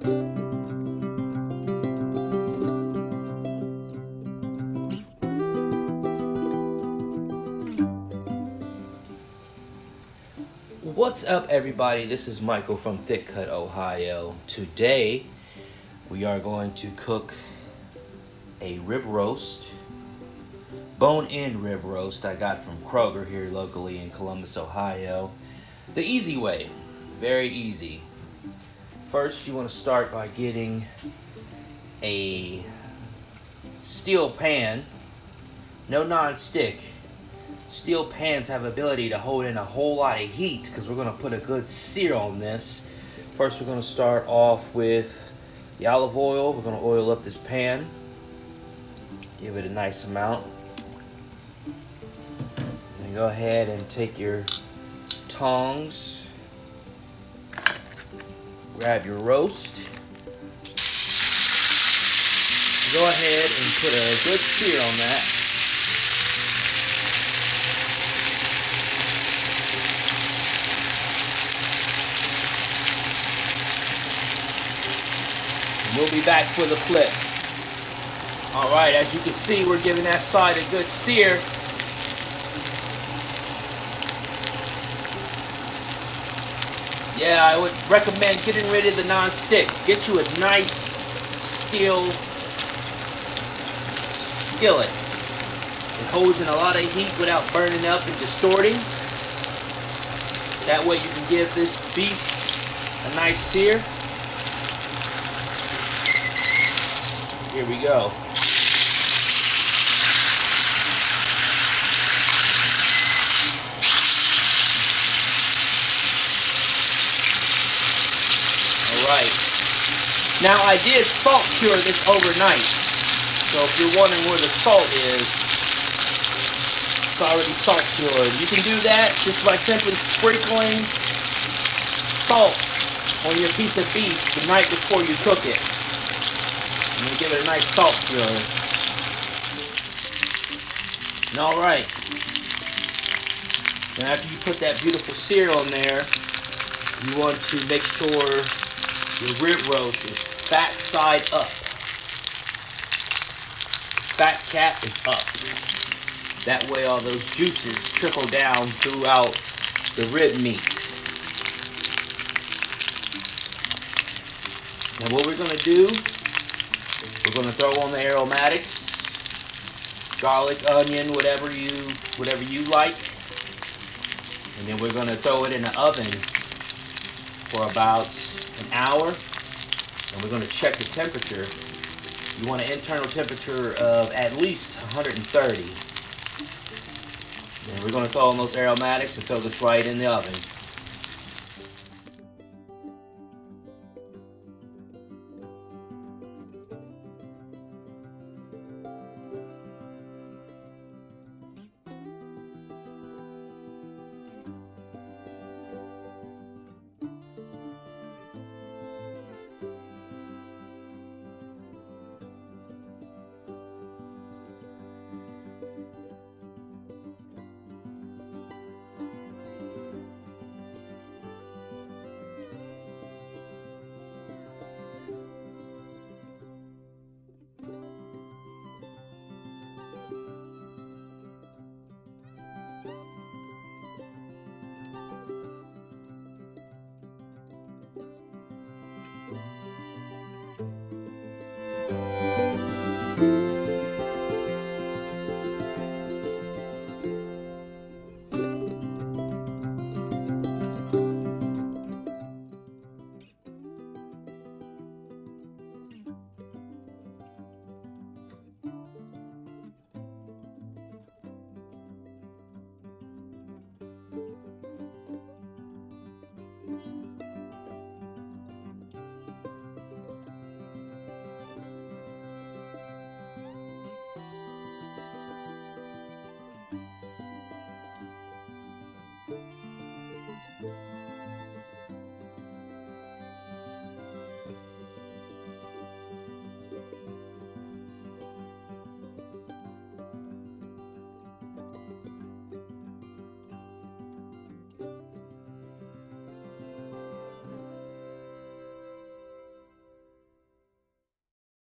What's up, everybody? This is Michael from Thick Cut, Ohio. Today we are going to cook a rib roast, bone-in rib roast I got from Kroger here locally in Columbus, Ohio. The easy way, very easy. First, you want to start by getting a steel pan, no non-stick. Steel pans have the ability to hold in a whole lot of heat because we're going to put a good sear on this. First, we're going to start off with the olive oil. We're going to oil up this pan. Give it a nice amount. And go ahead and take your tongs. Grab your roast. Go ahead and put a good sear on that. We'll be back for the flip. Alright, as you can see, we're giving that side a good sear. Yeah, I would recommend getting rid of the non-stick. Get you a nice steel skillet. It holds in a lot of heat without burning up and distorting. That way you can give this beef a nice sear. Here we go. Alright. Now I did salt cure this overnight. So if you're wondering where the salt is, it's already salt cured. You can do that just by simply sprinkling salt on your piece of beef the night before you cook it. And you give it a nice salt cure. And alright. Now after you put that beautiful sear on there, you want to make sure your rib roast is fat side up. Fat cap is up. That way all those juices trickle down throughout the rib meat. Now what we're going to do, we're going to throw on the aromatics, garlic, onion, whatever you like. And then we're going to throw it in the oven for about an hour. And we're going to check the temperature. You want an internal temperature of at least 130. And we're going to throw in those aromatics and throw this right in the oven.